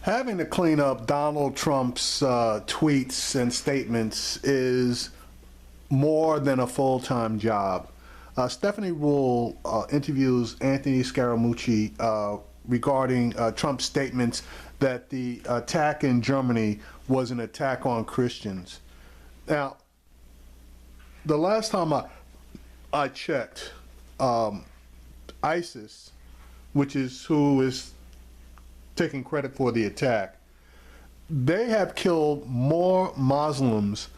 Having to clean up Donald Trump's tweets and statements is more than a full-time job. Stephanie Rule interviews Anthony Scaramucci regarding Trump's statements that the attack in Germany was an attack on Christians. Now, the last time I checked, ISIS, which is who is taking credit for the attack, they have killed more Muslims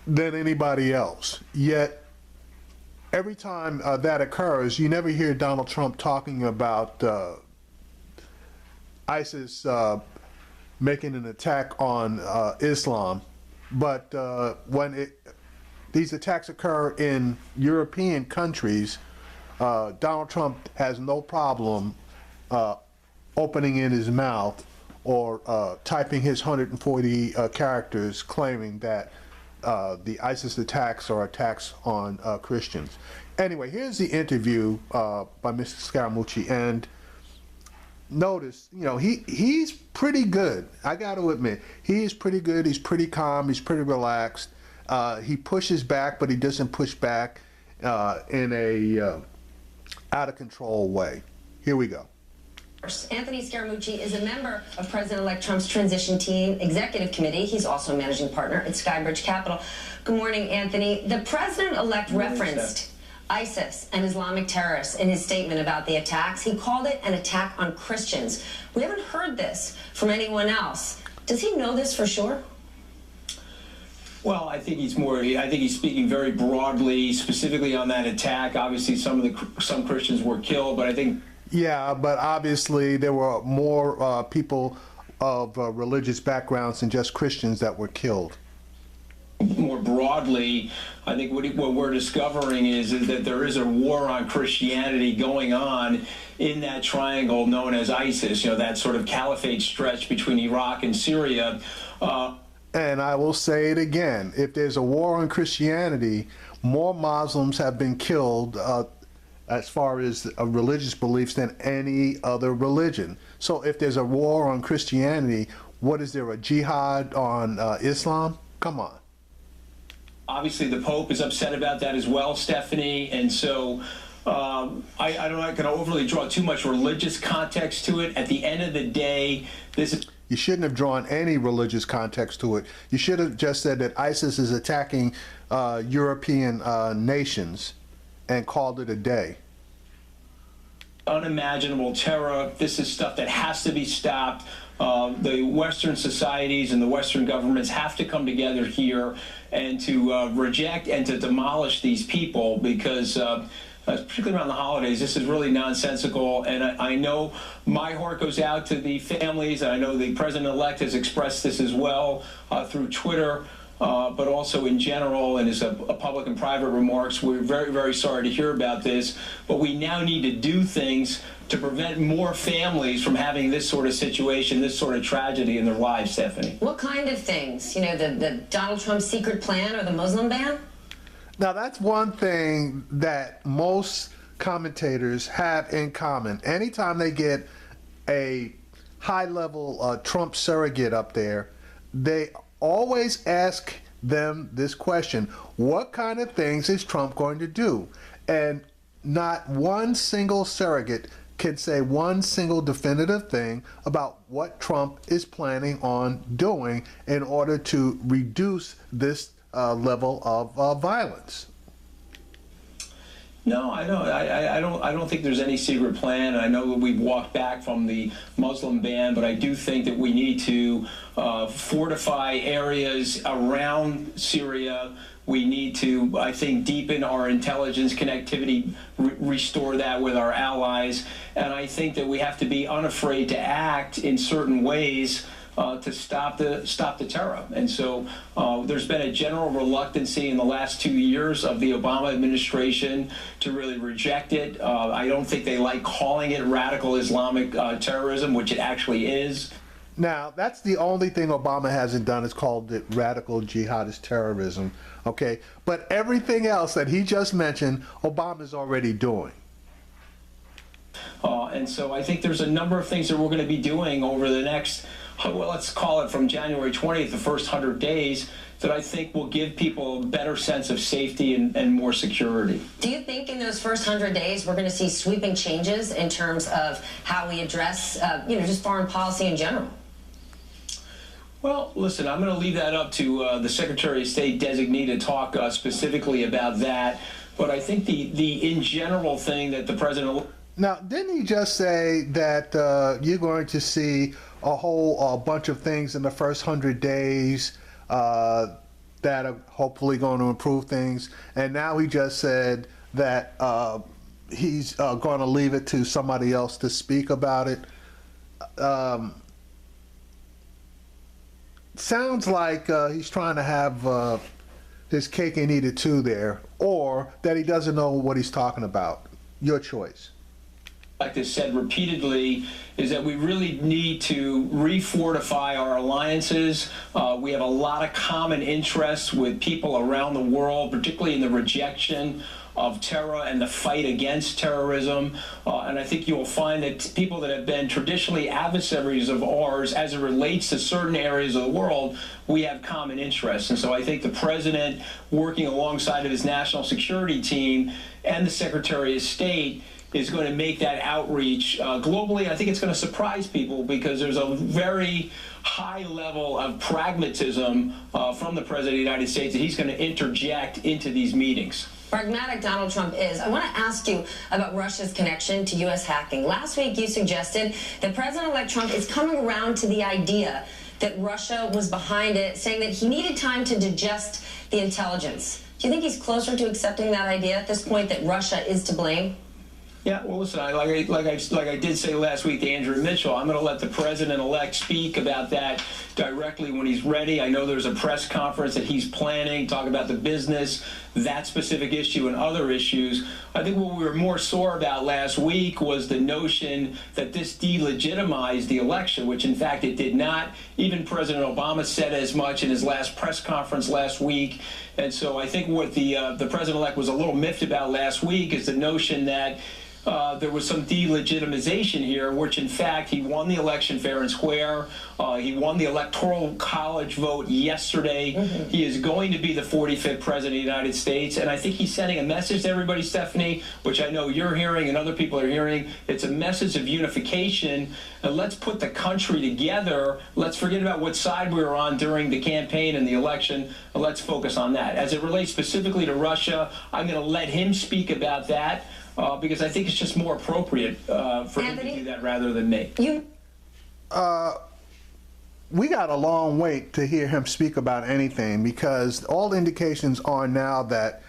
than anybody else. Yet, every time that occurs, you never hear Donald Trump talking about ISIS making an attack on Islam. But when these attacks occur in European countries, Donald Trump has no problem opening in his mouth or typing his 140 characters claiming that the ISIS attacks are attacks on Christians. Anyway, here's the interview by Mr. Scaramucci, and notice, you know, he's pretty good. I got to admit, he's pretty good. He's pretty calm. He's pretty relaxed. He pushes back, but he doesn't push back in a out of control way. Here we go. Anthony Scaramucci is a member of President-elect Trump's transition team executive committee. He's also a managing partner at Skybridge Capital. Good morning, Anthony. The president-elect referenced ISIS and Islamic terrorists in his statement about the attacks. He called it an attack on Christians. We haven't heard this from anyone else. Does he know this for sure? Well, I think he's speaking very broadly, specifically on that attack. Obviously, some Christians were killed, but I think. Yeah, but obviously there were more people of religious backgrounds than just Christians that were killed. More broadly, I think what we're discovering is that there is a war on Christianity going on in that triangle known as ISIS, you know, that sort of caliphate stretch between Iraq and Syria. And I will say it again, if there's a war on Christianity, more Muslims have been killed as far as religious beliefs than any other religion. So if there's a war on Christianity, what is there, a jihad on Islam? Come on. Obviously, the Pope is upset about that as well, Stephanie, and so I'm not going to overly draw too much religious context to it. At the end of the day, this is... You shouldn't have drawn any religious context to it. You should have just said that ISIS is attacking European nations and called it a day. Unimaginable terror. This is stuff that has to be stopped. The Western societies and the Western governments have to come together here and to reject and to demolish these people, because particularly around the holidays, this is really nonsensical. And I know my heart goes out to the families, and I know the president-elect has expressed this as well through Twitter, but also in general and as a public and private remarks. We're very, very sorry to hear about this, but we now need to do things to prevent more families from having this sort of situation, this sort of tragedy in their lives, Stephanie. What kind of things? You know, the Donald Trump secret plan or the Muslim ban? Now, that's one thing that most commentators have in common. Anytime they get a high-level Trump surrogate up there, they always ask them this question: what kind of things is Trump going to do? And not one single surrogate can say one single definitive thing about what Trump is planning on doing in order to reduce this level of violence. No, I don't think there's any secret plan. I know that we've walked back from the Muslim ban, but I do think that we need to fortify areas around Syria. We need to, I think, deepen our intelligence connectivity, restore that with our allies. And I think that we have to be unafraid to act in certain ways to stop the terror. And so there's been a general reluctancy in the last 2 years of the Obama administration to really reject it. I don't think they like calling it radical Islamic terrorism, which it actually is. Now, that's the only thing Obama hasn't done, is called it radical jihadist terrorism, okay? But everything else that he just mentioned, Obama's already doing. And so I think there's a number of things that we're going to be doing over the next, well, let's call it from January 20th, the first 100 days, that I think will give people a better sense of safety and more security. Do you think in those first 100 days we're going to see sweeping changes in terms of how we address, just foreign policy in general? Well, listen, I'm going to leave that up to the Secretary of State designee to talk specifically about that. But I think the in general thing that the president... Now, didn't he just say that you're going to see a whole bunch of things in the first 100 days that are hopefully going to improve things? And now he just said that he's going to leave it to somebody else to speak about it. Sounds like he's trying to have his cake and eat it too there, or that he doesn't know what he's talking about. Your choice. Like I said repeatedly, is that we really need to refortify our alliances. We have a lot of common interests with people around the world, particularly in the rejection of terror and the fight against terrorism. And I think you will find that people that have been traditionally adversaries of ours as it relates to certain areas of the world, we have common interests. And so I think the president, working alongside of his national security team and the Secretary of State, is going to make that outreach globally. I think it's going to surprise people because there's a very high level of pragmatism from the President of the United States that he's going to interject into these meetings. Pragmatic Donald Trump is. I want to ask you about Russia's connection to U.S. hacking. Last week you suggested that President-elect Trump is coming around to the idea that Russia was behind it, saying that he needed time to digest the intelligence. Do you think he's closer to accepting that idea at this point, that Russia is to blame? Yeah, well, listen, like I did say last week to Andrew Mitchell, I'm going to let the president-elect speak about that directly when he's ready. I know there's a press conference that he's planning, talk about the business, that specific issue and other issues. I think what we were more sore about last week was the notion that this delegitimized the election, which in fact it did not. Even President Obama said as much in his last press conference last week. And so I think what the president-elect was a little miffed about last week is the notion that there was some delegitimization here, which in fact he won the election fair and square. He won the electoral college vote yesterday. He is going to be the 45th president of the United States, and I think he's sending a message to everybody, Stephanie, which I know you're hearing and other people are hearing. It's a message of unification, and let's put the country together. Let's forget about what side we were on during the campaign and the election, and let's focus on that. As it relates specifically to Russia, I'm going to let him speak about that. Because I think it's just more appropriate for him to do that rather than me. We got a long wait to hear him speak about anything, because all indications are now that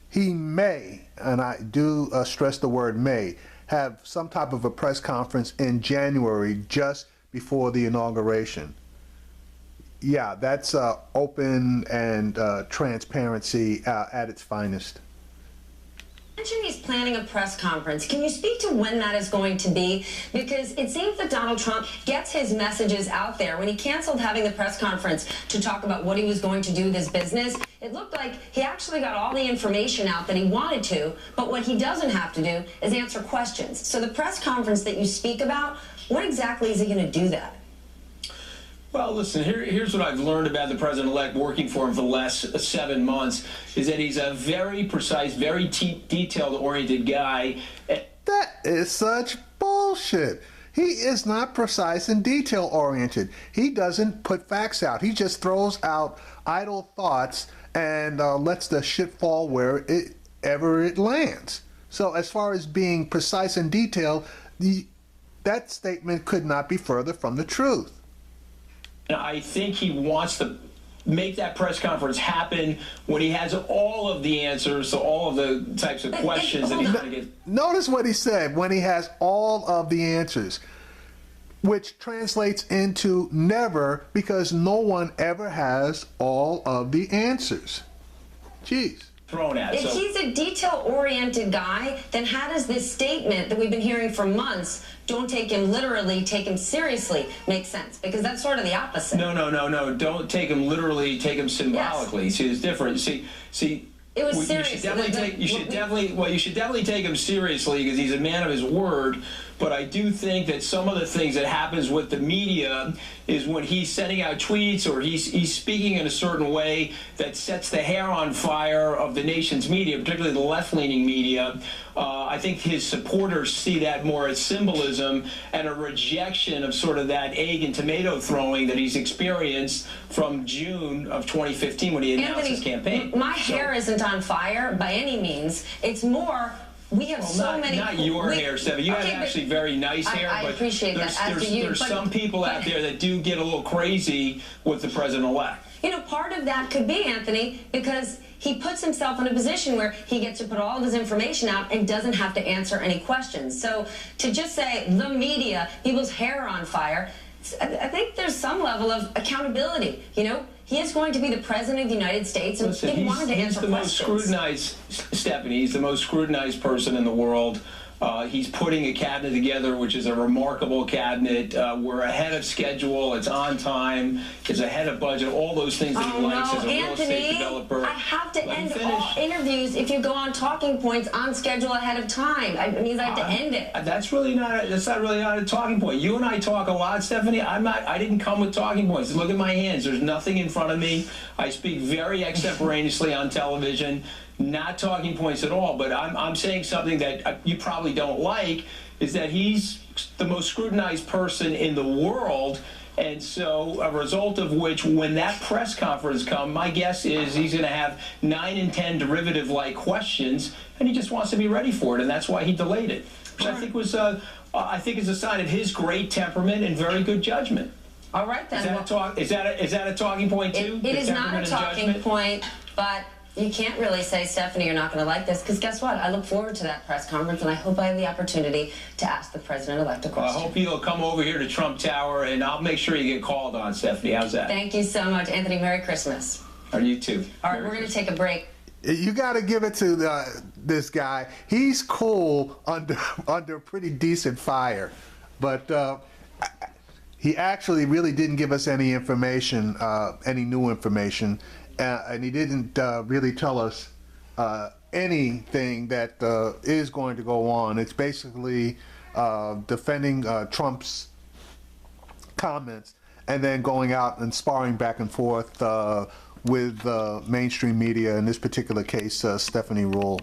he may, and I do stress the word may, have some type of a press conference in January just before the inauguration. Yeah, that's open and transparency at its finest. You mentioned he's planning a press conference. Can you speak to when that is going to be? Because it seems that Donald Trump gets his messages out there. When he canceled having the press conference to talk about what he was going to do with his business, it looked like he actually got all the information out that he wanted to, but what he doesn't have to do is answer questions. So the press conference that you speak about, what exactly is he going to do that? Well, listen, here's what I've learned about the president-elect working for him for the last 7 months, is that he's a very precise, very detailed-oriented guy. That is such bullshit. He is not precise and detail-oriented. He doesn't put facts out. He just throws out idle thoughts and lets the shit fall wherever it lands. So as far as being precise and detailed, that statement could not be further from the truth. I think he wants to make that press conference happen when he has all of the answers to all of the types of questions that he's going to get. Notice what he said, when he has all of the answers, which translates into never, because no one ever has all of the answers. Jeez. Thrown at. If he's a detail-oriented guy, then how does this statement that we've been hearing for months, don't take him literally, take him seriously, make sense? Because that's sort of the opposite. No. Don't take him literally, take him symbolically. Yes. See, it's different. See, It was Well, serious. You should definitely take him seriously because he's a man of his word. But I do think that some of the things that happens with the media is when he's sending out tweets or he's speaking in a certain way that sets the hair on fire of the nation's media, particularly the left-leaning media. I think his supporters see that more as symbolism and a rejection of sort of that egg and tomato throwing that he's experienced from June of 2015 when he announced his campaign. My hair isn't on fire by any means. It's more, we have Not your hair, Stephanie. You have actually very nice hair, I but appreciate that. There's some people out there that do get a little crazy with the president-elect. You know, part of that could be, Anthony, because he puts himself in a position where he gets to put all of his information out and doesn't have to answer any questions. So to just say the media, people's hair on fire, I think there's some level of accountability. You know, he is going to be the president of the United States, and he wanted to answer questions. Stephanie, he's the most scrutinized person in the world. He's putting a cabinet together, which is a remarkable cabinet. We're ahead of schedule. It's on time. It's ahead of budget. All those things that he likes as a real estate developer. I have to end all interviews if you go on talking points on schedule ahead of time. It means I have to end it. That's not really a talking point. You and I talk a lot, Stephanie. I didn't come with talking points. Look at my hands. There's nothing in front of me. I speak very extemporaneously on television. Not talking points at all, but I'm saying something that you probably don't like, is that he's the most scrutinized person in the world, and so a result of which, when that press conference comes, my guess is he's going to have 9 and 10 derivative-like questions, and he just wants to be ready for it, and that's why he delayed it, which I think is a sign of his great temperament and very good judgment. All right, then. Is that a talking point too? It is not a talking point, but you can't really say, Stephanie, you're not going to like this, because guess what? I look forward to that press conference, and I hope I have the opportunity to ask the president-elect a question. I hope you'll come over here to Trump Tower, and I'll make sure you get called on, Stephanie. How's that? Thank you so much, Anthony. Merry Christmas. Or you too. All right, we're going to take a break. You got to give it to this guy. He's cool under pretty decent fire, but he actually really didn't give us any information, any new information. And he didn't really tell us anything that is going to go on. It's basically defending Trump's comments and then going out and sparring back and forth with mainstream media, in this particular case, Stephanie Ruhle.